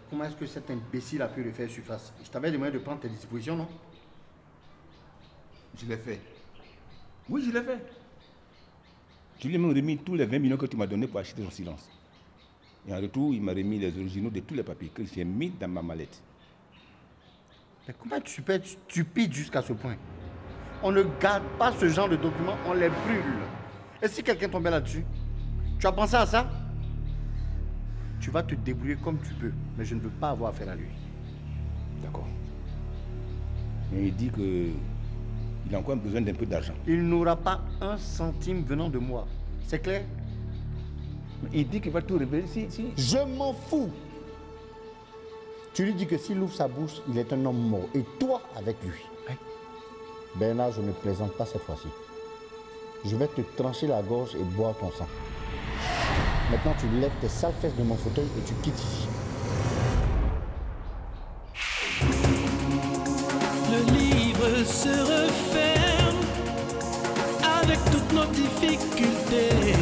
comment est-ce que cet imbécile a pu le faire surface? Je t'avais demandé de prendre tes dispositions, non? Je l'ai fait. Oui, je l'ai fait. Je lui ai même remis tous les 20 millions que tu m'as donnés pour acheter ton silence. Et en retour, il m'a remis les originaux de tous les papiers que j'ai mis dans ma mallette. Mais comment tu peux être stupide jusqu'à ce point? On ne garde pas ce genre de documents, on les brûle. Et si quelqu'un tombait là-dessus? Tu as pensé à ça? Tu vas te débrouiller comme tu peux, mais je ne veux pas avoir affaire à lui. D'accord. Mais il dit que il a encore besoin d'un peu d'argent. Il n'aura pas un centime venant de moi. C'est clair? Il dit qu'il va tout révéler si... Je m'en fous. Tu lui dis que s'il ouvre sa bouche, il est un homme mort. Et toi avec lui. Oui. Bernard, je ne plaisante pas cette fois-ci. Je vais te trancher la gorge et boire ton sang. Maintenant, tu lèves tes sales fesses de mon fauteuil et tu quittes ici. Le livre se referme avec toutes nos difficultés.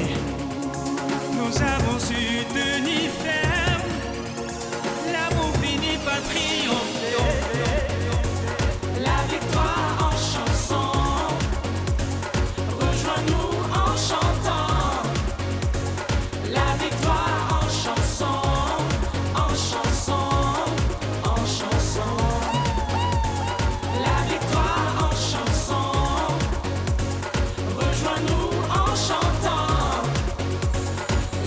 Nous avons su tenir ferme. L'amour finit par triompher. La victoire en chanson. Rejoins-nous en chantant. La victoire en chanson. En chanson. En chanson. La victoire en chanson. Rejoins-nous en chantant.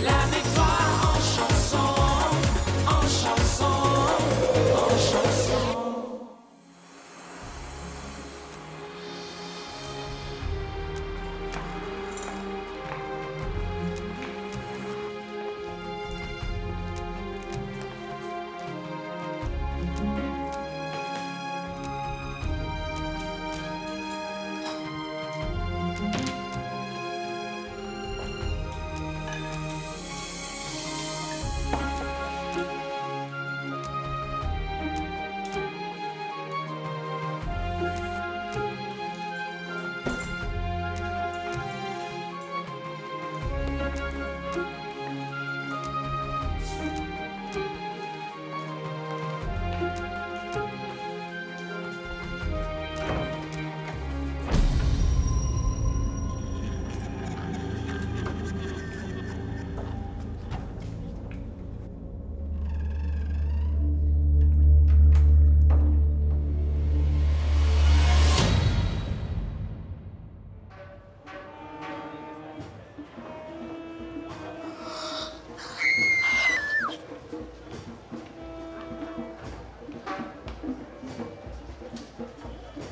La victoire en chanson. En chanson. En chanson.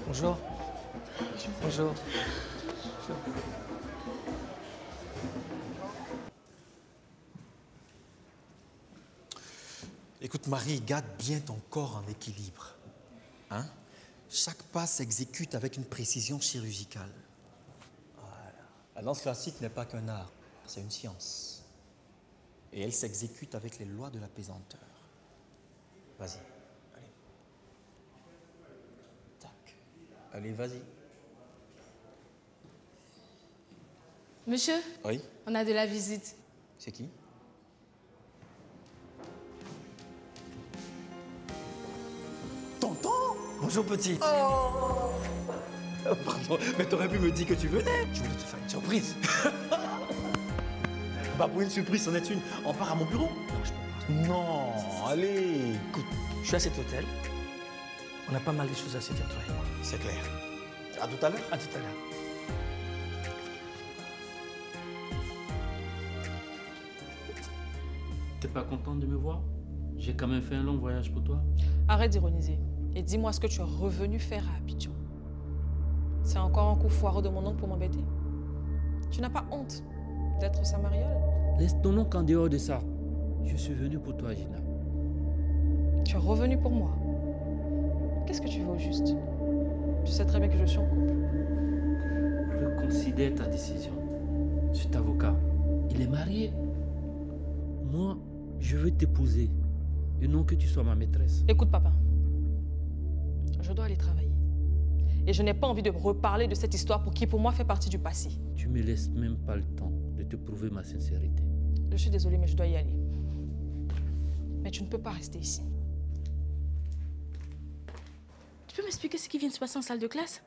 Bonjour. Bonjour. Écoute Marie, garde bien ton corps en équilibre. Hein? Chaque pas s'exécute avec une précision chirurgicale. Voilà. La danse classique n'est pas qu'un art, c'est une science. Et elle s'exécute avec les lois de la pesanteur. Vas-y, allez. Tac. Allez, vas-y. Monsieur, Oui, on a de la visite. c'est qui? Tonton! Bonjour petit. Oh! Pardon, mais t'aurais pu me dire que tu venais. Je voulais te faire une surprise. Bah pour une surprise, c'en est une. On part à mon bureau. Non, je peux pas. Non, allez. Écoute, je suis à cet hôtel. On a pas mal de choses à se dire, toi et moi. C'est clair. À tout à l'heure. À tout à l'heure. T'es pas contente de me voir? J'ai quand même fait un long voyage pour toi. Arrête d'ironiser et dis-moi ce que tu es revenu faire à Abidjan. C'est encore un coup foireux de mon oncle pour m'embêter? Tu n'as pas honte d'être sa mariole? Laisse ton oncle en dehors de ça. Je suis venu pour toi, Gina. Tu es revenu pour moi. Qu'est-ce que tu veux au juste? Tu sais très bien que je suis en couple. Reconsidère ta décision. Cet avocat, il est marié. Moi, je veux t'épouser et non que tu sois ma maîtresse. Écoute, papa. Je dois aller travailler. Et je n'ai pas envie de reparler de cette histoire qui, pour moi, fait partie du passé. Tu me laisses même pas le temps de te prouver ma sincérité. Je suis désolée, mais je dois y aller. Mais tu ne peux pas rester ici. Tu peux m'expliquer ce qui vient de se passer en salle de classe?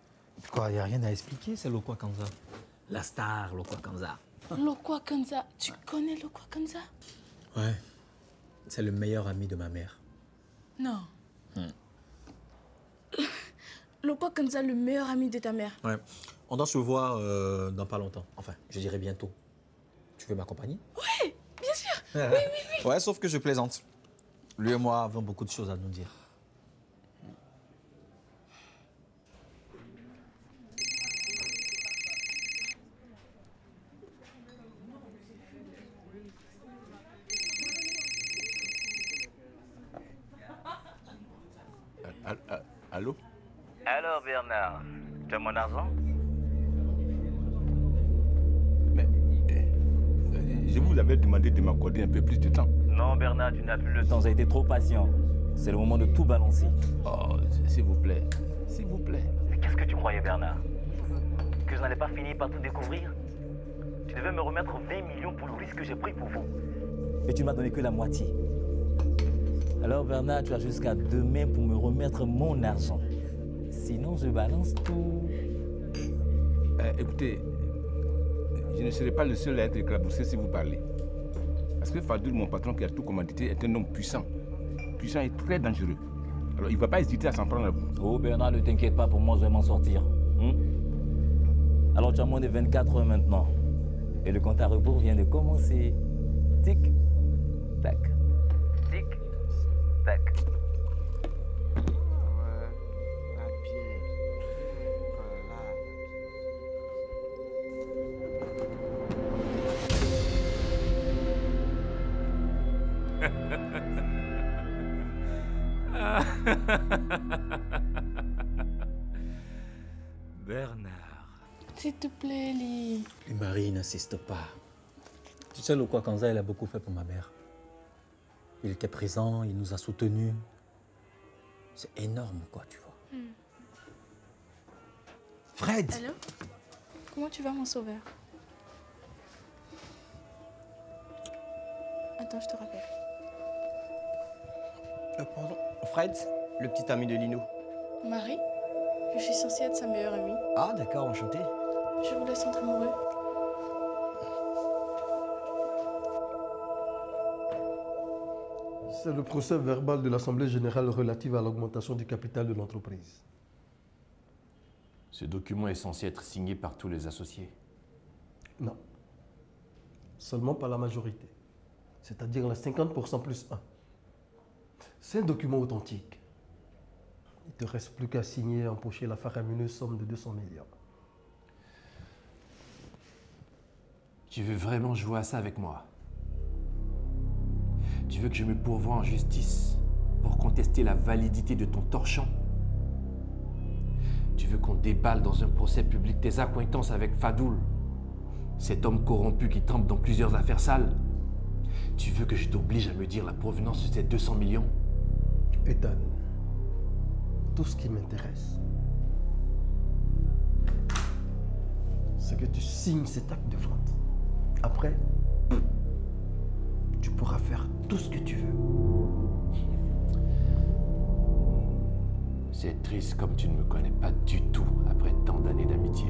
Quoi, il n'y a rien à expliquer, c'est Lokwa Kanza. La star, Lokwa Kanza. Lokwa Kanza. Tu connais Lokwa Kanza? Ouais, c'est le meilleur ami de ma mère. Non. Lokwa Kanza, le meilleur ami de ta mère? Ouais, on doit se voir dans pas longtemps. Enfin, je dirais bientôt. Tu veux m'accompagner? Ouais, bien sûr. Oui, oui, oui. Ouais, sauf que je plaisante. Lui et moi avons beaucoup de choses à nous dire. Allô? Alors Bernard, tu as mon argent? Mais je vous avais demandé de m'accorder un peu plus de temps. Non Bernard, tu n'as plus le temps, tu as été trop patient. C'est le moment de tout balancer. Oh, s'il vous plaît. S'il vous plaît. Mais qu'est-ce que tu croyais Bernard? Que je n'allais pas finir par tout découvrir? Tu devais me remettre 20 millions pour le risque que j'ai pris pour vous. Et tu m'as donné que la moitié. Alors Bernard, tu as jusqu'à demain pour me remettre mon argent. Sinon, je balance tout. Écoutez, je ne serai pas le seul à être éclaboussé si vous parlez. Parce que Fadoul, mon patron qui a tout commandité, est un homme puissant. Puissant et très dangereux. Alors il ne va pas hésiter à s'en prendre à vous. Oh Bernard, ne t'inquiète pas, pour moi, je vais m'en sortir. Alors tu as moins de 24 heures maintenant. Et le compte à rebours vient de commencer. Tic, tac. Tic, tac. Bernard. S'il te plaît, Lee. Et Marie n'insiste pas. Tu sais, Lokwa Kanza, il a beaucoup fait pour ma mère. Il était présent, il nous a soutenus. C'est énorme, quoi, tu vois. Fred! Allô? Comment tu vas, mon sauveur? Attends, je te rappelle. Pardon. Fred, le petit ami de Lino. Marie, je suis censée être sa meilleure amie. Ah, d'accord, enchanté. Je vous laisse entre amoureux. C'est le procès verbal de l'Assemblée générale relative à l'augmentation du capital de l'entreprise. Ce document est censé être signé par tous les associés. Non. Seulement par la majorité. C'est-à-dire les 50% plus 1. C'est un document authentique. Il ne te reste plus qu'à signer et empocher la faramineuse somme de 200 millions. Tu veux vraiment jouer à ça avec moi? Tu veux que je me pourvoie en justice pour contester la validité de ton torchon? Tu veux qu'on déballe dans un procès public tes accointances avec Fadoul, cet homme corrompu qui trempe dans plusieurs affaires sales? Tu veux que je t'oblige à me dire la provenance de ces 200 millions? Ethan, tout ce qui m'intéresse, c'est que tu signes cet acte de vente. Après, tu pourras faire tout ce que tu veux. C'est triste comme tu ne me connais pas du tout après tant d'années d'amitié.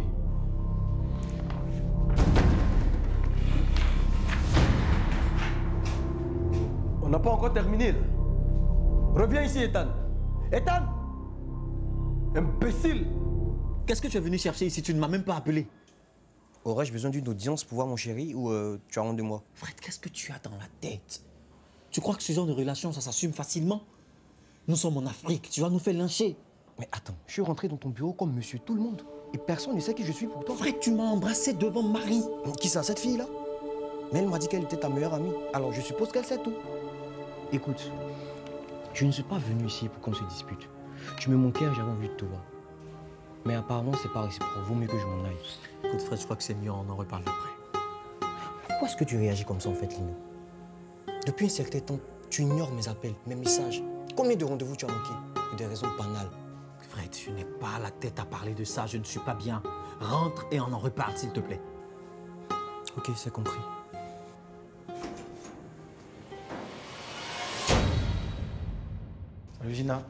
On n'a pas encore terminé, là. Reviens ici, Ethan. Ethan! Imbécile! Qu'est-ce que tu es venu chercher ici? Tu ne m'as même pas appelé. Aurais-je besoin d'une audience pour voir mon chéri ou tu as honte de moi? Fred, qu'est-ce que tu as dans la tête? Tu crois que ce genre de relation, ça s'assume facilement? Nous sommes en Afrique, tu vas nous faire lyncher. Mais attends, je suis rentré dans ton bureau comme monsieur tout le monde. Et personne ne sait qui je suis pour toi. Fred, tu m'as embrassé devant Marie. Qui ça, cette fille-là? Mais elle m'a dit qu'elle était ta meilleure amie. Alors je suppose qu'elle sait tout. Écoute, je ne suis pas venu ici pour qu'on se dispute. Tu me manquais, j'avais envie de te voir. Mais apparemment, c'est pas réciproque. Vaut mieux que je m'en aille. Écoute, Fred, je crois que c'est mieux, on en reparle après. Pourquoi est-ce que tu réagis comme ça, en fait, Lino? Depuis un certain temps, tu ignores mes appels, mes messages. Combien de rendez-vous tu as manqué? Pour des raisons banales. Fred, je n'ai pas la tête à parler de ça, je ne suis pas bien. Rentre et on en reparle, s'il te plaît. Ok, c'est compris. Gina,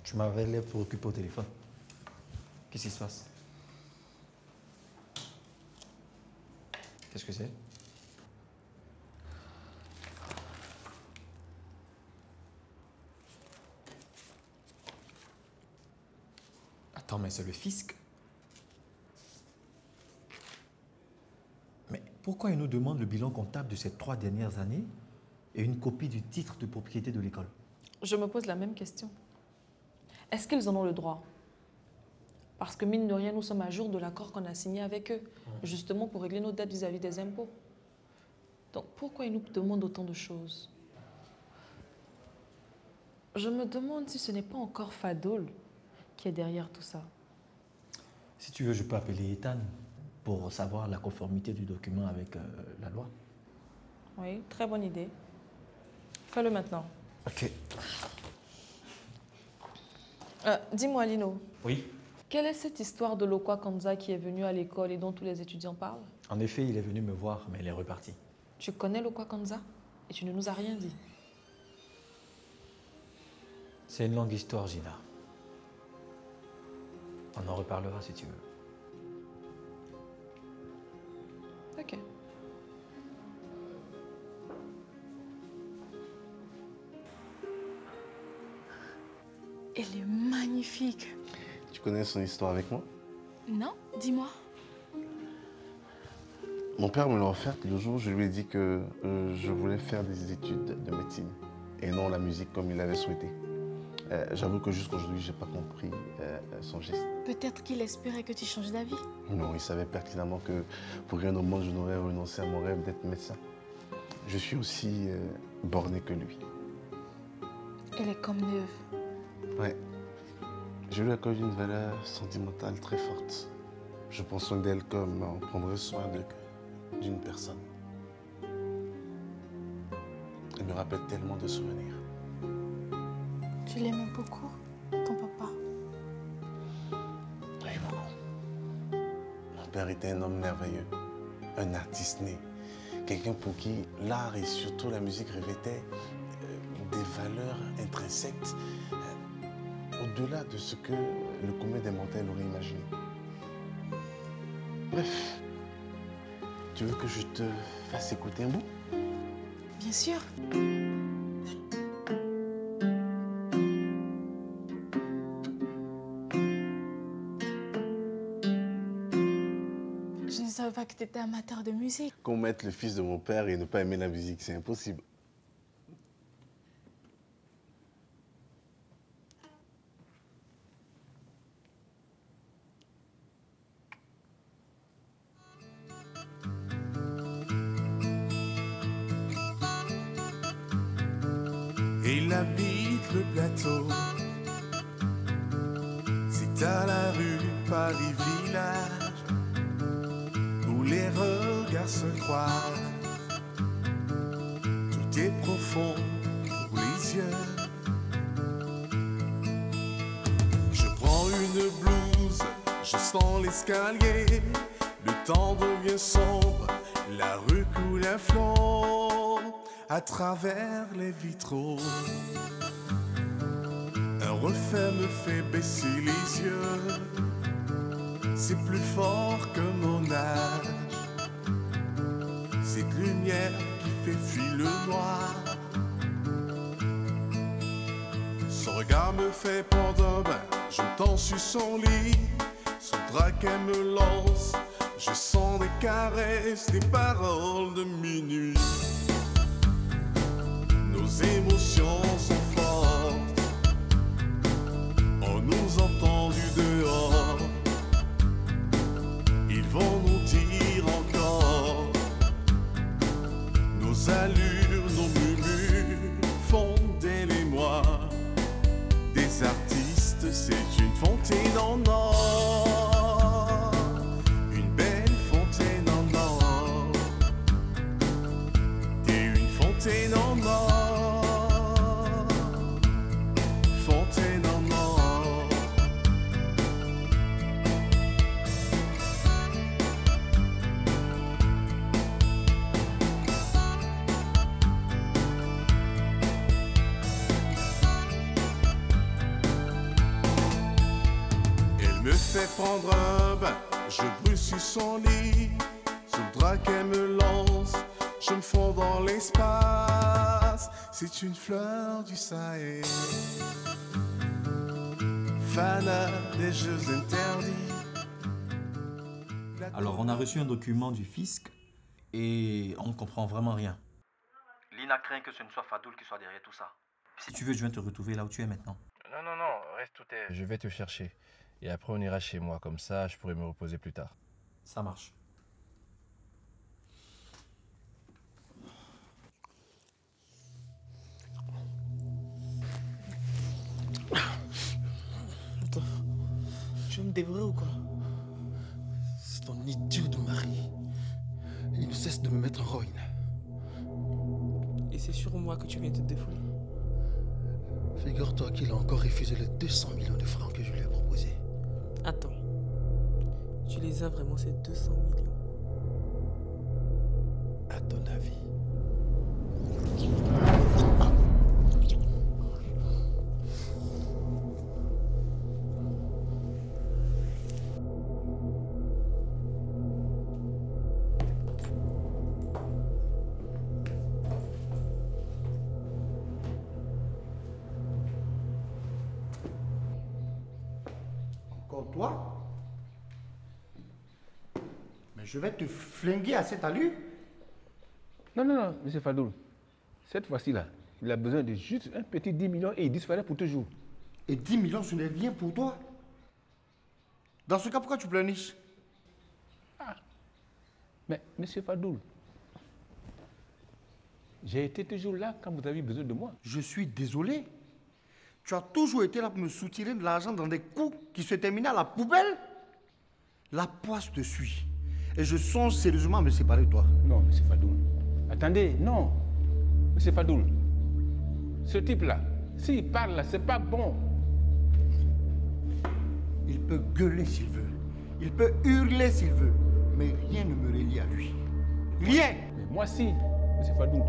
tu m'avais l'air préoccupé au téléphone. Qu'est-ce qui se passe? Qu'est-ce que c'est? Attends, mais c'est le fisc. Mais pourquoi il nous demande le bilan comptable de ces 3 dernières années et une copie du titre de propriété de l'école? Je me pose la même question. Est-ce qu'ils en ont le droit? Parce que mine de rien, nous sommes à jour de l'accord qu'on a signé avec eux, justement pour régler nos dettes vis-à-vis des impôts. Donc pourquoi ils nous demandent autant de choses? Je me demande si ce n'est pas encore Fadoul qui est derrière tout ça. Si tu veux, je peux appeler Ethan pour savoir la conformité du document avec la loi. Oui, très bonne idée. Fais-le maintenant. Ok. Dis-moi, Lino. Oui. Quelle est cette histoire de Lokwa Kanza qui est venu à l'école et dont tous les étudiants parlent? En effet, il est venu me voir, mais il est reparti. Tu connais Lokwa Kanza et tu ne nous as rien dit. C'est une longue histoire, Gina. On en reparlera si tu veux. Ok. Elle est magnifique. Tu connais son histoire avec moi? Non, dis-moi. Mon père me l'a offerte le jour où je lui ai dit que je voulais faire des études de médecine et non la musique comme il l'avait souhaité. J'avoue que jusqu'aujourd'hui, je n'ai pas compris son geste. Peut-être qu'il espérait que tu changes d'avis. Non, il savait pertinemment que pour rien au monde, je n'aurais renoncé à mon rêve d'être médecin. Je suis aussi borné que lui. Elle est comme neuve. Ouais. Je lui accorde une valeur sentimentale très forte. Je prends soin d'elle comme on prendrait soin d'une personne. Elle me rappelle tellement de souvenirs. Tu l'aimais beaucoup, ton papa? Oui, beaucoup. Mon père était un homme merveilleux, un artiste né. Quelqu'un pour qui l'art et surtout la musique revêtaient des valeurs intrinsèques au-delà de ce que le commun des mortels aurait imaginé. Bref, tu veux que je te fasse écouter un bout? Bien sûr. Je ne savais pas que tu étais amateur de musique. Comment être le fils de mon père et ne pas aimer la musique, c'est impossible. Il habite le plateau. C'est à la rue Paris-Village où les regards se croisent. Tout est profond pour les yeux. Je prends une blouse, je sens l'escalier. Le temps devient sombre, la rue coule à flot à travers les vitraux. Un reflet me fait baisser les yeux. C'est plus fort que mon âge. Cette lumière qui fait fuir le noir. Son regard me fait prendre un bain. Je tends sur son lit. Son drap qu'elle me lance. Je sens des caresses, des paroles de minuit. Nos émotions sont fortes. On nous entend du dehors. Ils vont nous dire encore. Nos allures, nos murmures font d'elle et moi des artistes. C'est une fontaine en or. Une belle fontaine en or. Et une fontaine en or. Fontaine en or. fait prendre un bain, je brûle sur son lit. Sous le drap qu'elle me lance, je me fonds dans l'espace. C'est une fleur du Sahel, Fana des jeux interdits. Alors, on a reçu un document du fisc et on ne comprend vraiment rien. Lina craint que ce ne soit Fadoul qui soit derrière tout ça. Si tu veux, je viens te retrouver là où tu es maintenant. Non, reste tout est. Je vais te chercher. Et après, on ira chez moi. Comme ça, je pourrai me reposer plus tard. Ça marche. Attends, tu veux me dévorer ou quoi? C'est ton idiot de mari. Il ne cesse de me mettre en rogne. Et c'est sur moi que tu viens te défouler. Figure-toi qu'il a encore refusé les 200 millions de francs que je lui ai proposés. Attends, tu les as vraiment ces 200 millions? À ton avis? Toi? Mais je vais te flinguer à cette allure. Non, monsieur Fadoul. Cette fois-ci-là, il a besoin de juste un petit 10 millions et il disparaît pour toujours. Et 10 millions, ce n'est rien pour toi. Dans ce cas, pourquoi tu pleurniches? Mais, monsieur Fadoul, j'ai été toujours là quand vous avez besoin de moi. Je suis désolé. Tu as toujours été là pour me soutirer de l'argent dans des coups qui se terminaient à la poubelle. La poisse te suit. Et je songe sérieusement à me séparer de toi. Non, monsieur Fadoul. Attendez, non. Monsieur Fadoul, ce type-là, s'il parle là, c'est pas bon. Il peut gueuler s'il veut. Il peut hurler s'il veut. Mais rien ne me relie à lui. Rien! Mais moi si, monsieur Fadoul.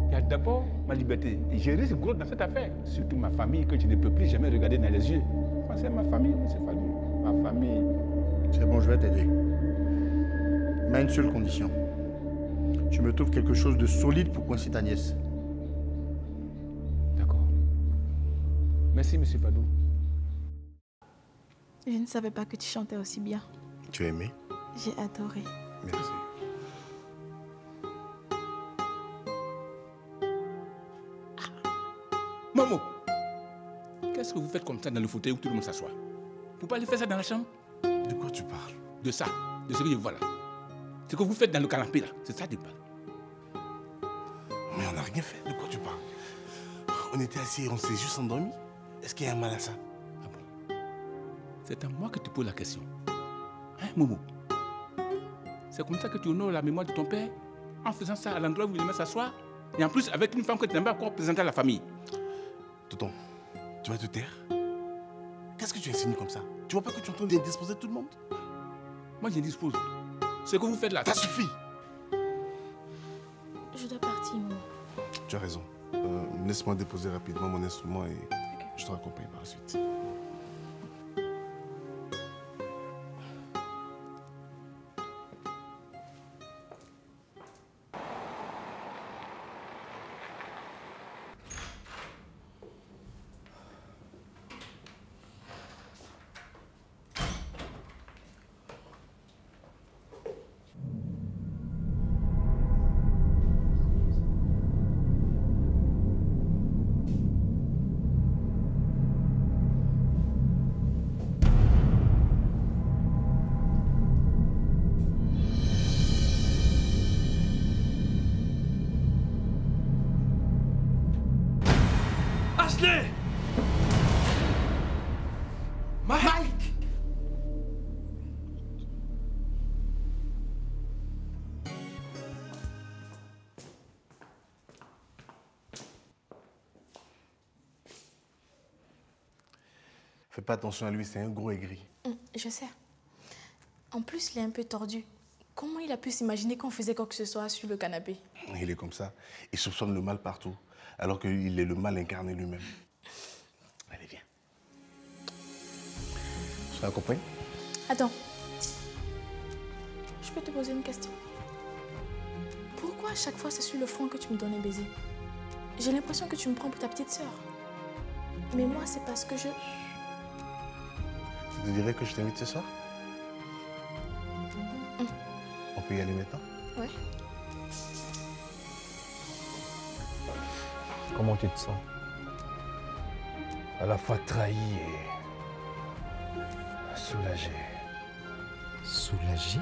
Il y a d'abord ma liberté. Et je risque gros dans cette affaire. Surtout ma famille que je ne peux plus jamais regarder dans les yeux. Pensez à ma famille, monsieur Fadoul. Ma famille. C'est bon, je vais t'aider. Mais à une seule condition. Tu me trouves quelque chose de solide pour coincer ta nièce. D'accord. Merci, monsieur Fadoul. Je ne savais pas que tu chantais aussi bien. Tu as aimé? J'ai adoré. Merci. Momo, qu'est-ce que vous faites comme ça dans le fauteuil où tout le monde s'assoit? Vous pouvez aller faire ça dans la chambre? De quoi tu parles? De ça, de ce que je vois là. Ce que vous faites dans le canapé là, c'est ça que je parle. Mais on n'a rien fait. De quoi tu parles? On était assis et on s'est juste endormi. Est-ce qu'il y a un mal à ça? Ah bon? C'est à moi que tu poses la question. Hein, Momo? C'est comme ça que tu honores la mémoire de ton père? En faisant ça à l'endroit où il aimait s'asseoir? Et en plus avec une femme que tu n'aimes pas encore présenter à la famille? Tonton, tu vas te taire? Qu'est-ce que tu insinues comme ça? Tu vois pas que tu es en train d'indisposer tout le monde? Moi, j'indispose. Ce que vous faites là, ça suffit! Je dois partir, moi. Tu as raison. Laisse-moi déposer rapidement mon instrument et je te raccompagne par la suite. Ashley! Mike! Fais pas attention à lui, c'est un gros aigri. Je sais. En plus, il est un peu tordu. Comment il a pu s'imaginer qu'on faisait quoi que ce soit sur le canapé? Il est comme ça. Il soupçonne le mal partout, alors qu'il est le mal incarné lui-même. Allez, viens. Je t'accompagne? Attends. Je peux te poser une question? Pourquoi à chaque fois c'est sur le front que tu me donnes un baiser? J'ai l'impression que tu me prends pour ta petite sœur. Mais moi, c'est parce que je... Tu te dirais que je t'invite ce soir? On peut y aller maintenant? Ouais. Comment tu te sens? À la fois trahi et soulagé. Soulagé?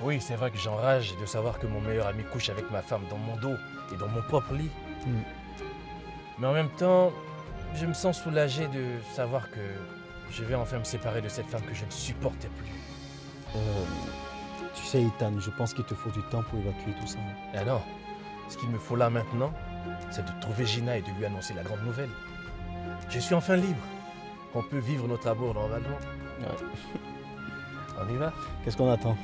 Oui, c'est vrai que j'enrage de savoir que mon meilleur ami couche avec ma femme dans mon dos et dans mon propre lit. Mais en même temps, je me sens soulagé de savoir que je vais enfin me séparer de cette femme que je ne supportais plus. Tu sais, Ethan, je pense qu'il te faut du temps pour évacuer tout ça. Ah non, ce qu'il me faut là maintenant, c'est de trouver Gina et de lui annoncer la grande nouvelle. Je suis enfin libre. On peut vivre notre amour normalement. Ouais. On y va? Qu'est-ce qu'on attend?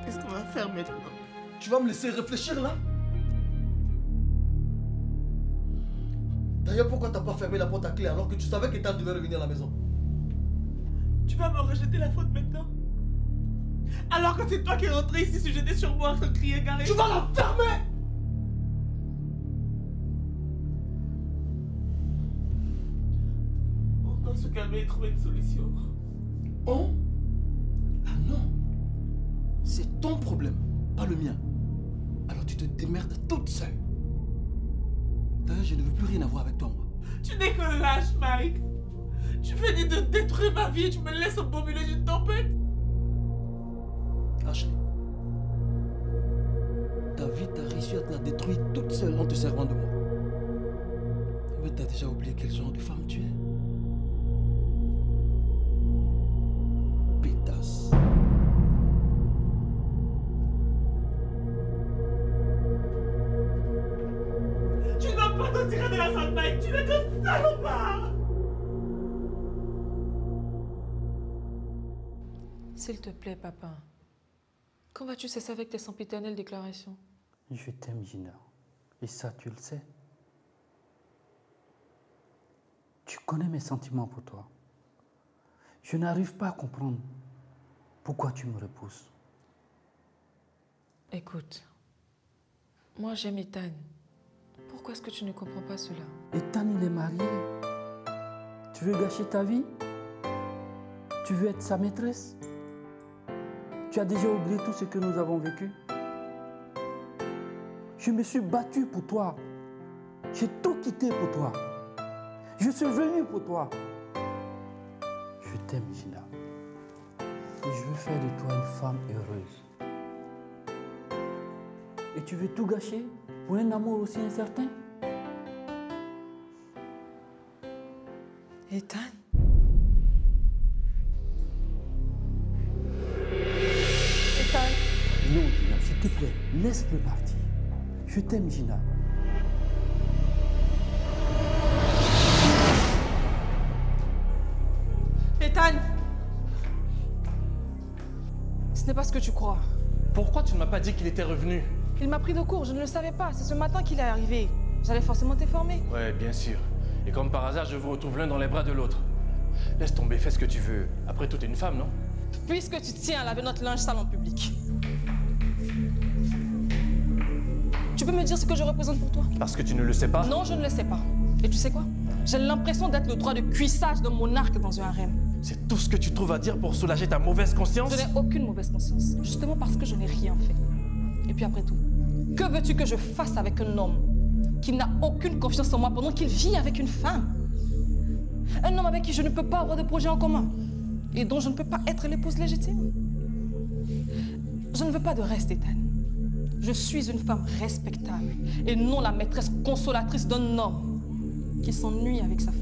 Qu'est-ce qu'on va faire maintenant? Tu vas me laisser réfléchir là? D'ailleurs, pourquoi t'as pas fermé la porte à clé alors que tu savais qu'Ethan devait revenir à la maison? Tu vas me rejeter la faute maintenant? Alors que c'est toi qui es rentré ici se jeter sur moi sans crier garé. Tu vas la fermer! On doit se calmer et trouver une solution. Oh? Ah non! C'est ton problème, pas le mien. Alors tu te démerdes toute seule. D'ailleurs, je ne veux plus rien avoir avec toi, moi. Tu n'es que lâche, Mike. Tu finis de détruire ma vie et tu me laisses au beau milieu d'une tempête. Ashley, ta vie, t'as réussi à te la détruire toute seule en te servant de moi. Mais t'as déjà oublié quel genre de femme tu es. Pétasse. Tu ne vas pas te tirer de la salle, Mike. Tu n'es que salopard. S'il te plaît, papa. Quand vas-tu cesser avec tes sempiternelles déclarations? Je t'aime, Gina. Et ça, tu le sais. Tu connais mes sentiments pour toi. Je n'arrive pas à comprendre pourquoi tu me repousses. Écoute, moi j'aime Ethan. Pourquoi est-ce que tu ne comprends pas cela? Ethan, il est marié. Tu veux gâcher ta vie? Tu veux être sa maîtresse? Tu as déjà oublié tout ce que nous avons vécu? Je me suis battu pour toi. J'ai tout quitté pour toi. Je suis venu pour toi. Je t'aime, Gina. Et je veux faire de toi une femme heureuse. Et tu veux tout gâcher pour un amour aussi incertain? Ethan? Non, Gina, s'il te plaît, laisse-le partir. Je t'aime, Gina. Ethan! Ce n'est pas ce que tu crois. Pourquoi tu ne m'as pas dit qu'il était revenu? Il m'a pris de court, je ne le savais pas. C'est ce matin qu'il est arrivé. J'allais forcément t'informer. Ouais, bien sûr. Et comme par hasard, je vous retrouve l'un dans les bras de l'autre. Laisse tomber, fais ce que tu veux. Après tout, t'es une femme, non? Puisque tu tiens à laver notre linge sale en public. Tu peux me dire ce que je représente pour toi? Parce que tu ne le sais pas? Non, je ne le sais pas. Et tu sais quoi? J'ai l'impression d'être le droit de cuissage d'un monarque dans un harem. C'est tout ce que tu trouves à dire pour soulager ta mauvaise conscience? Je n'ai aucune mauvaise conscience. Justement parce que je n'ai rien fait. Et puis après tout, que veux-tu que je fasse avec un homme qui n'a aucune confiance en moi pendant qu'il vit avec une femme? Un homme avec qui je ne peux pas avoir de projet en commun et dont je ne peux pas être l'épouse légitime. Je ne veux pas de reste, Ethan. Je suis une femme respectable et non la maîtresse consolatrice d'un homme qui s'ennuie avec sa femme.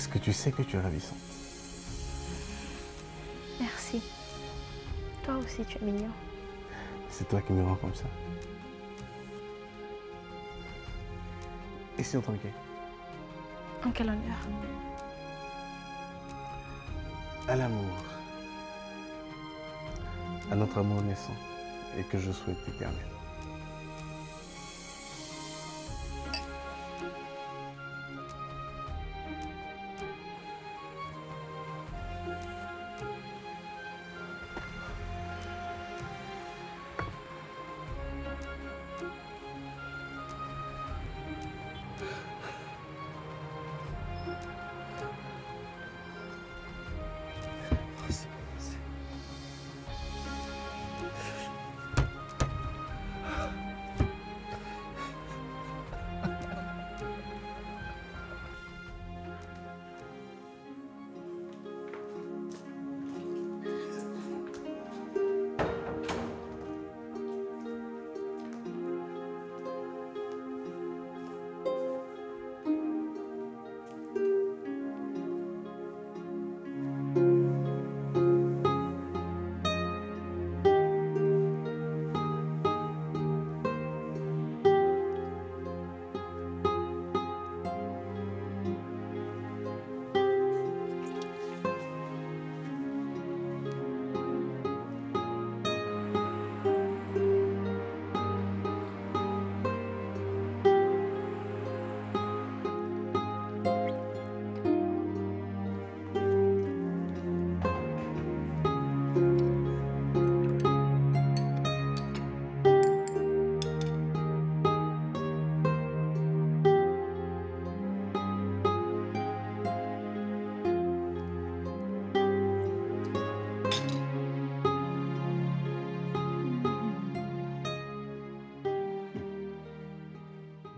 Est-ce que tu sais que tu es ravissante? Merci. Toi aussi, tu es mignon. C'est toi qui me rends comme ça. Et si on tranquille? En quel honneur? À l'amour. À notre amour naissant et que je souhaite éternel.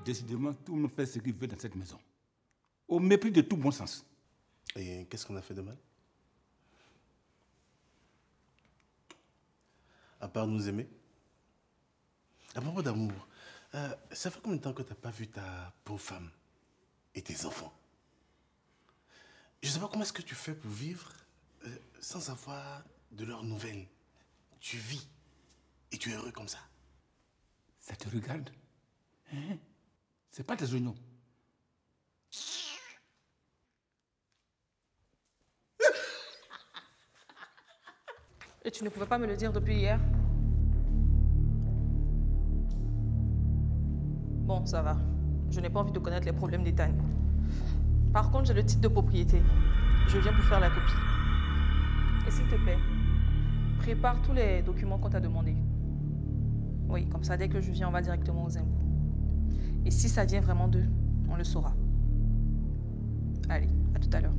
Décidément, tout le monde fait ce qu'il veut dans cette maison. Au mépris de tout bon sens. Et qu'est-ce qu'on a fait de mal? À part nous aimer? À propos d'amour, ça fait combien de temps que tu n'as pas vu ta pauvre femme et tes enfants? Je ne sais pas comment est-ce que tu fais pour vivre sans avoir de leurs nouvelles. Tu vis et tu es heureux comme ça. Ça te regarde? Hein? C'est pas tes oignons. Et tu ne pouvais pas me le dire depuis hier? Bon, ça va. Je n'ai pas envie de connaître les problèmes d'Ethan. Par contre, j'ai le titre de propriété. Je viens pour faire la copie. Et s'il te plaît, prépare tous les documents qu'on t'a demandés. Oui, comme ça, dès que je viens, on va directement aux impôts. Et si ça vient vraiment d'eux, on le saura. Allez, à tout à l'heure.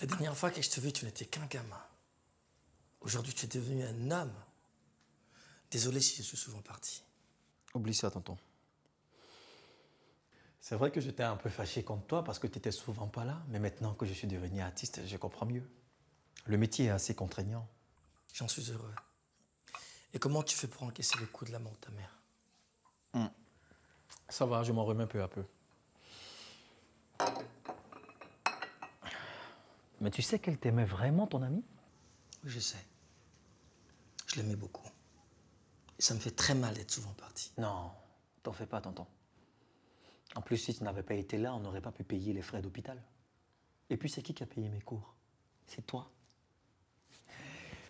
La dernière fois que je te vis, tu n'étais qu'un gamin. Aujourd'hui, tu es devenu un homme. Désolé si je suis souvent parti. Oublie ça, tonton. C'est vrai que j'étais un peu fâché contre toi parce que tu n'étais souvent pas là, mais maintenant que je suis devenu artiste, je comprends mieux. Le métier est assez contraignant. J'en suis heureux. Et comment tu fais pour encaisser le coup de la mort de ta mère? Ça va, je m'en remets peu à peu. Mais tu sais qu'elle t'aimait vraiment, ton amie? Oui, je sais. Je l'aimais beaucoup. Et ça me fait très mal d'être souvent parti. Non, T'en fais pas, tonton. En plus, si tu n'avais pas été là, on n'aurait pas pu payer les frais d'hôpital. Et puis, c'est qui a payé mes cours? C'est toi.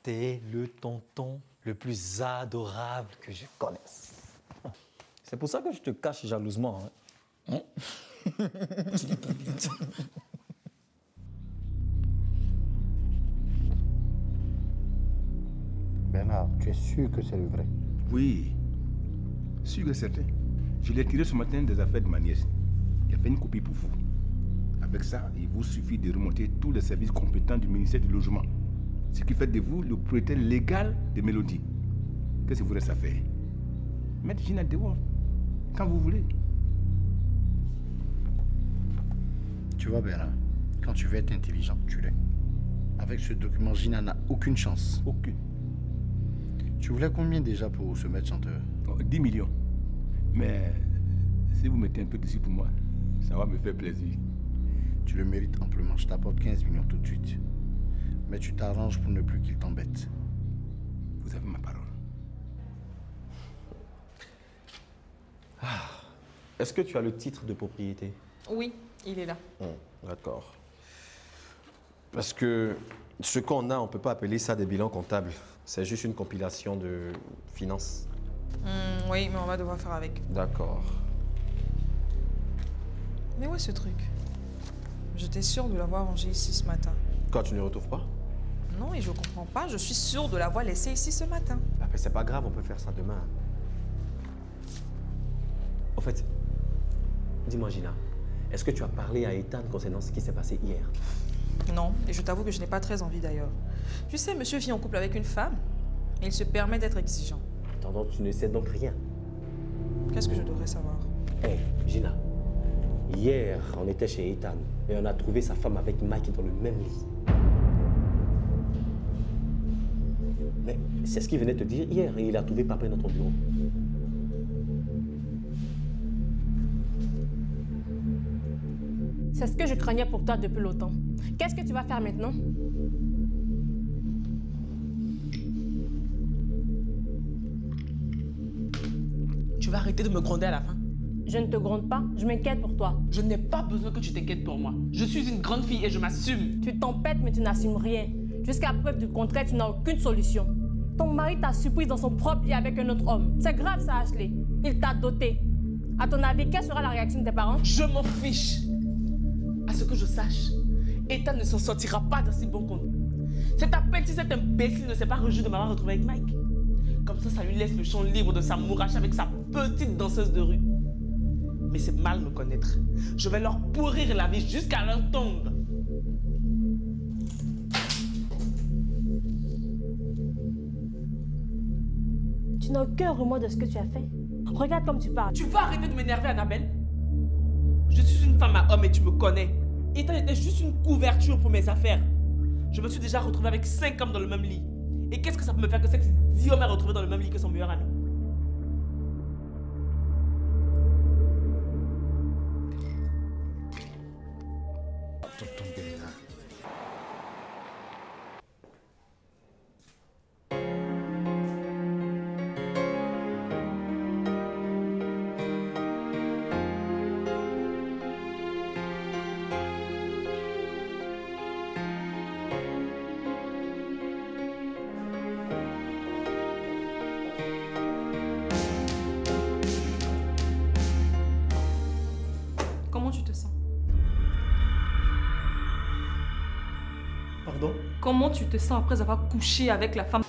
T'es le tonton le plus adorable que je connaisse. C'est pour ça que je te cache jalousement. Hein? Tu n'es pas bien. Bernard, tu es sûr que c'est le vrai? Oui, sûr et certain. Je l'ai tiré ce matin des affaires de ma nièce. Il a fait une copie pour vous. Avec ça, il vous suffit de remonter tous les services compétents du ministère du Logement. Ce qui fait de vous le propriétaire légal de Mélodie. Qu'est-ce que vous reste à faire? Mettre Gina dehors, quand vous voulez. Tu vois, Bernard, quand tu veux être intelligent, tu l'es. Avec ce document, Gina n'a aucune chance. Aucune. Tu voulais combien déjà pour se mettre chanteur? 10 millions. Mais si vous mettez un peu dessus pour moi, ça va me faire plaisir. Tu le mérites amplement. Je t'apporte 15 millions tout de suite. Mais tu t'arranges pour ne plus qu'il t'embête. Vous avez ma parole. Est-ce que tu as le titre de propriété? Oui, il est là. D'accord. Parce que ce qu'on a, on ne peut pas appeler ça des bilans comptables. C'est juste une compilation de finances. Oui, mais on va devoir faire avec. D'accord. Mais où est ce truc? J'étais sûre de l'avoir rangé ici ce matin. Quand tu ne le retrouves pas? Non, et je comprends pas. Je suis sûre de l'avoir laissé ici ce matin. Ah, mais c'est pas grave, on peut faire ça demain. En fait, dis-moi Gina, est-ce que tu as parlé à Ethan concernant ce qui s'est passé hier? Non, et je t'avoue que je n'ai pas très envie d'ailleurs. Tu sais, monsieur vit en couple avec une femme et il se permet d'être exigeant. Attends, tu ne sais donc rien. Qu'est-ce que je devrais savoir? Hé, Gina, hier, on était chez Ethan et on a trouvé sa femme avec Mike dans le même lit. Mais c'est ce qu'il venait te dire hier et il a trouvé papa dans ton bureau. C'est ce que je craignais pour toi depuis longtemps. Qu'est-ce que tu vas faire maintenant? Tu vas arrêter de me gronder à la fin? Je ne te gronde pas, je m'inquiète pour toi. Je n'ai pas besoin que tu t'inquiètes pour moi. Je suis une grande fille et je m'assume. Tu t'empêtes mais tu n'assumes rien. Jusqu'à preuve du contraire, tu n'as aucune solution. Ton mari t'a surprise dans son propre lit avec un autre homme. C'est grave ça, Ashley. Il t'a doté. À ton avis, quelle sera la réaction de tes parents? Je m'en fiche. À ce que je sache, Ethan ne s'en sortira pas dans si bon compte. C'est à peine si cet imbécile ne s'est pas rejoui de m'avoir retrouvé avec Mike. Comme ça lui laisse le champ libre de s'amouracher avec sa petite danseuse de rue. Mais c'est mal me connaître. Je vais leur pourrir la vie jusqu'à leur tombe. Tu n'as aucun remords de ce que tu as fait. Regarde comme tu parles. Tu vas arrêter de m'énerver, Annabelle? Je suis une femme à homme et tu me connais. Ethan était juste une couverture pour mes affaires. Je me suis déjà retrouvée avec 5 hommes dans le même lit. Et qu'est-ce que ça peut me faire que cet idiot m'a retrouvé dans le même lit que son meilleur ami? Comment tu te sens? Pardon? Comment tu te sens après avoir couché avec la femme?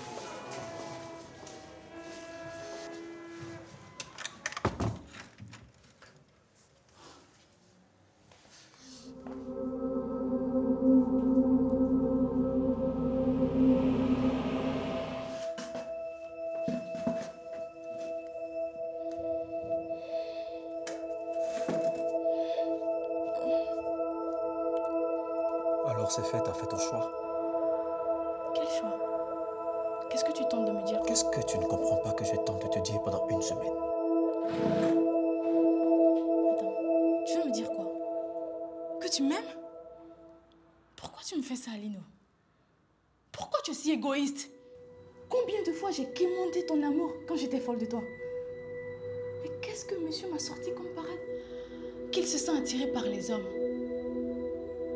Alors c'est fait, t'as fait ton choix. Quel choix? Qu'est-ce que tu tentes de me dire? Qu'est-ce que tu ne comprends pas que je tente de te dire pendant une semaine? Attends, tu veux me dire quoi? Que tu m'aimes? Pourquoi tu me fais ça, Lino? Pourquoi tu es si égoïste? Combien de fois j'ai quémandé ton amour quand j'étais folle de toi? Mais qu'est-ce Qu'est-ce que monsieur m'a sorti comme parade? Qu'il se sent attiré par les hommes.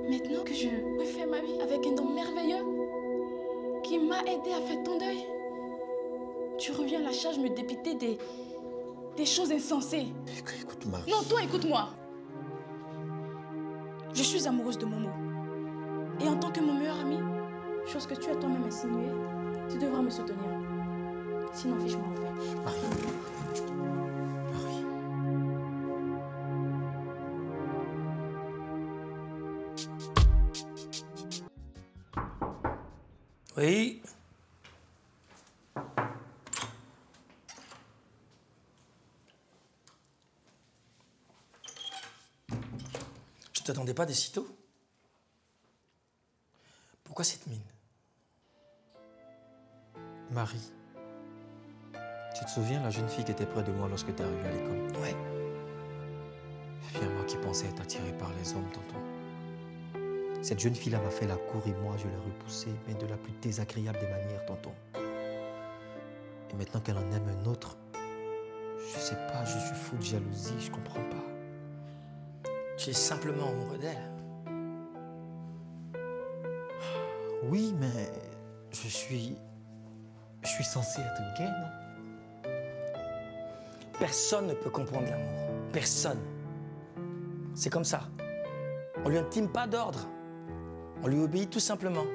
Maintenant que je refais ma vie avec un homme merveilleux qui m'a aidé à faire ton deuil, tu reviens à la charge me dépiter des choses insensées. Écoute, Marie. Non, toi, écoute-moi. Je suis amoureuse de Momo. Et en tant que mon meilleur ami, chose que tu as toi-même insinuée, tu devras me soutenir. Sinon, fiche-moi en fait. Marie. Oui. Je ne t'attendais pas des sitôt. Pourquoi cette mine? Marie, tu te souviens la jeune fille qui était près de moi lorsque tu es arrivée à l'école? Ouais. Bien moi qui pensais être attiré par les hommes, tonton. Cette jeune fille-là m'a fait la cour et moi, je l'ai repoussée, mais de la plus désagréable des manières, tonton. Et maintenant qu'elle en aime un autre, je sais pas, je suis fou de jalousie, je comprends pas. Tu es simplement amoureux d'elle. Oui, mais je suis censé être gay, non? Personne ne peut comprendre l'amour. Personne. C'est comme ça. On lui intime pas d'ordre. On lui obéit tout simplement.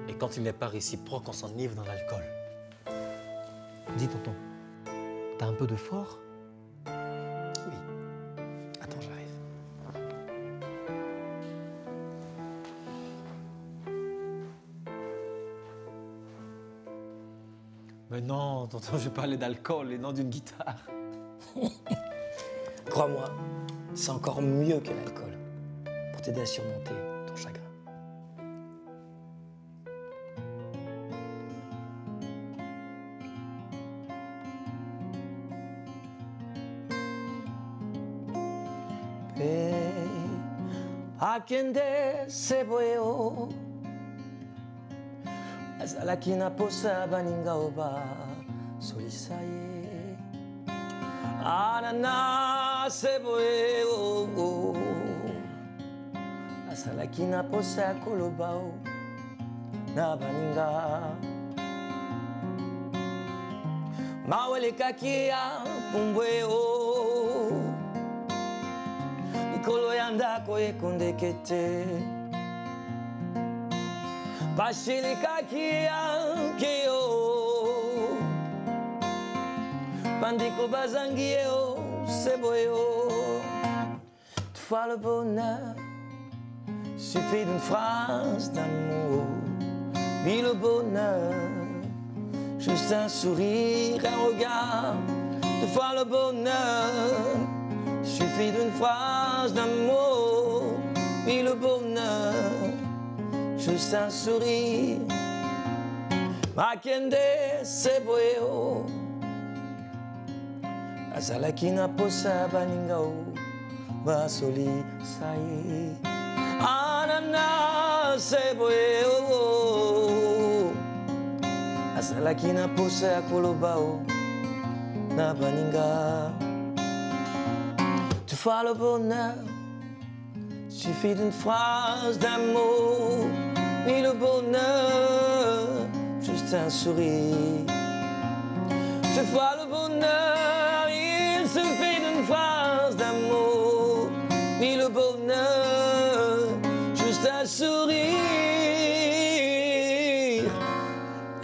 Et quand il n'est pas réciproque, on s'enivre dans l'alcool. Dis, tonton, t'as un peu de fort? Oui. Attends, j'arrive. Mais non, tonton, je parlais d'alcool et non d'une guitare. Crois-moi, c'est encore mieux que l'alcool pour t'aider à surmonter ton chagrin. Akende seboyo azalaki na posa baninga oba solisaye anana seboyo azalaki na posa koloba na baninga mawelekaki ya pumbweo likolo ya ndako ekondekete basilikaki yanke yo bandeko bazangi ye o seboyo. Toutefois le bonheur suffit d'une phrase d'amour. Oui, le bonheur, juste un sourire, un regard. Toutefois le bonheur suffit d'une phrase d'amour. Oui, le bonheur, juste un sourire. Makende seboyo azalaki na posa baninga o basoli saye anana seboyo azalaki na posa ya koloba o na baninga. Toutefois le bonheur suffit d'une phrase d'amour. Oui, le bonheur, juste un sourire. Toutefois le bonheur, il suffit d'une phrase d'amour. Oui, le bonheur, juste un sourire,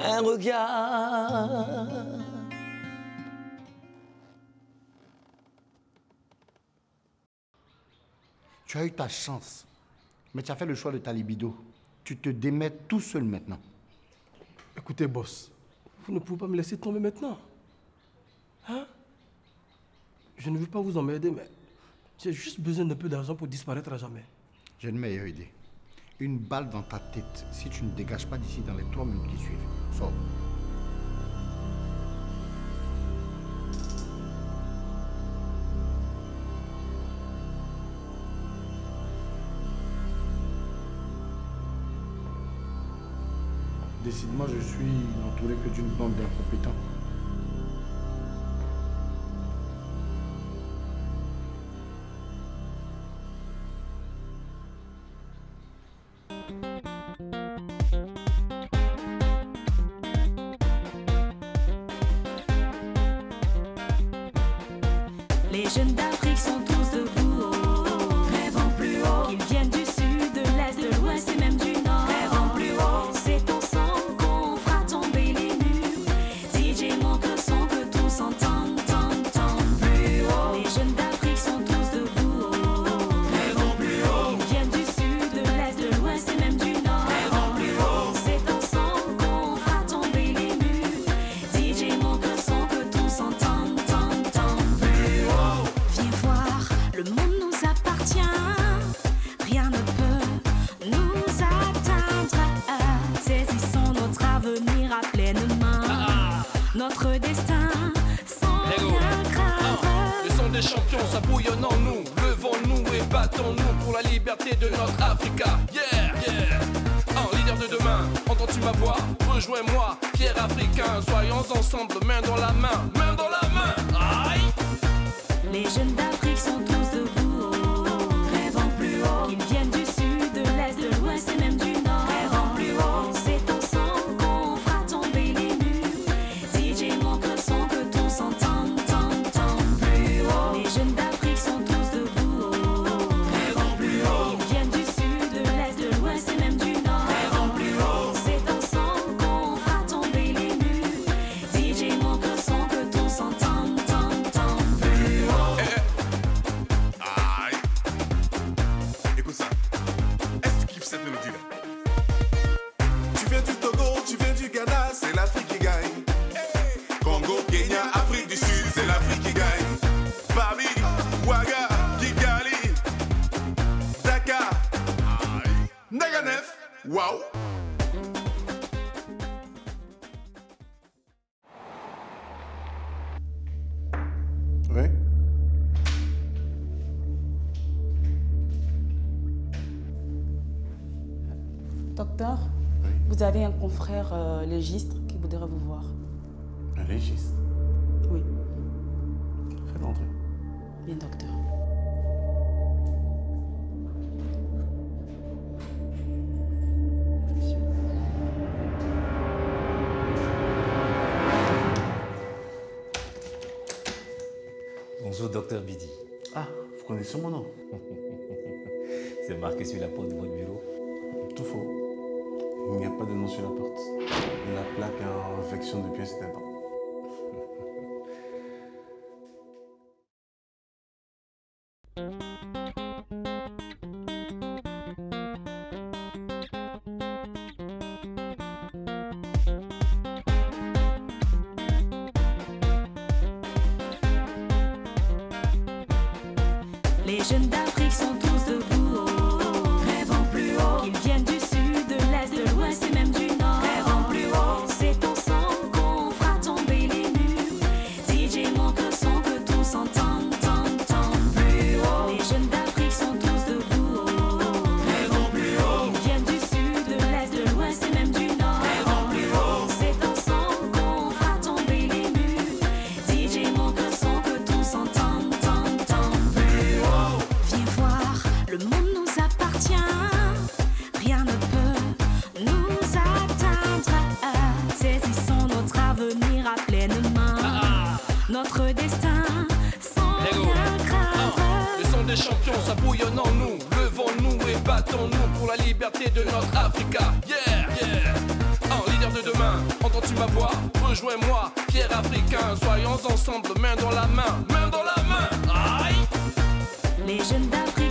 un regard. Tu as eu ta chance, mais tu as fait le choix de ta libido. Tu te démets tout seul maintenant. Écoutez, boss, vous ne pouvez pas me laisser tomber maintenant. Hein? Je ne veux pas vous emmerder, mais j'ai juste besoin d'un peu d'argent pour disparaître à jamais. J'ai une meilleure idée. Une balle dans ta tête si tu ne dégages pas d'ici dans les 3 minutes qui suivent. Sors. Décidément, je suis entouré que d'une bande d'incompétents. jeunes d'Afrique sont tous debout, rêvant plus haut. Qu'ils viennent du sud, de l'est, de l'ouest et même du nord, rêvant plus haut. C'est ensemble qu'on fera tomber les murs. DJ monte le son que tous entendent, entendent plus haut. Les jeunes d'Afrique sont tous debout, rêvant plus haut. Qu'ils viennent du sud, de l'est, de l'ouest et même du nord, rêvant plus haut. C'est ensemble qu'on fera tomber les murs. DJ monte le son que tous entendent, entendent plus haut. Viens voir, le monde nous appartient. Rien ne peut nous atteindre. Saisissons notre avenir à pleine main. Notre destin sans rien craindre. Le son des champions, ça bouillonne en nous. Levons-nous et battons-nous pour la liberté de notre Africa. Yeah, yeah. Un leader de demain, entends-tu ma voix? Rejoins-moi, fier africain. Soyons ensemble, main dans la main, main dans la main. Aïe. Les jeunes d'Afrique sont tous debout, rêvant plus haut. Qu'ils viennent du sud, de l'est, de l'ouest et même du nord, rêvant plus haut. C'est ensemble qu'on fera tomber les murs. DJ monte le son que tous entendent, entendent plus haut. Les jeunes d'Afrique sont tous debout, rêvant plus haut. Qu'ils viennent du sud, de l'est, de l'ouest et même du nord, rêvant plus haut. C'est ensemble qu'on fera tomber les murs. DJ monte le son que tous entendent, entendent plus haut. Aïe. Écoute ça. Est-ce que tu kiffes cette mélodie-là? Tu viens du Togo, tu viens du Ghana, c'est l'Afrique qui gagne. Congo, Kenya, Afrique du Sud, c'est l'Afrique qui gagne. Barbie, Ouaga, Kigali, Dakar, Naganef, waouh. Oui. Docteur, vous avez un confrère légiste qui voudrait vous voir. Un légiste? Oui. Fais-le entrer. Bien, docteur. Bonjour, docteur Bidi. Ah, vous connaissez mon nom? C'est marqué sur la porte de votre bureau. Tout faux. Il n'y a pas de nom sur la porte. La plaque est en infection depuis un certain temps. Les jeunes d'Afrique sont tous debout, rêvant plus haut. Qu'ils viennent du sud, de l'est, de l'ouest et même du nord, rêvant plus haut. C'est ensemble qu'on fera tomber les murs. DJ monte le son que tous entendent, entendent plus haut. Les jeunes d'Afrique sont tous debout, rêvant plus haut. Qu'ils viennent du sud, de l'est, de l'ouest et même du nord, rêvant plus haut. C'est ensemble qu'on fera tomber les murs. DJ monte le son que tous entendent, entendent plus haut. Viens voir, le monde nous appartient. Rien ne peut nous atteindre. Saisissons notre avenir à pleine main. Notre destin sans rien craindre. Le son des champions, ça bouillonne en nous. Levons-nous et battons-nous pour la liberté de notre Africa. Yeah, yeah. Un leader de demain, entends-tu ma voix? Rejoins-moi, fier africain. Soyons ensemble, main dans la main, main dans la main. Aïe. Les jeunes d'Afrique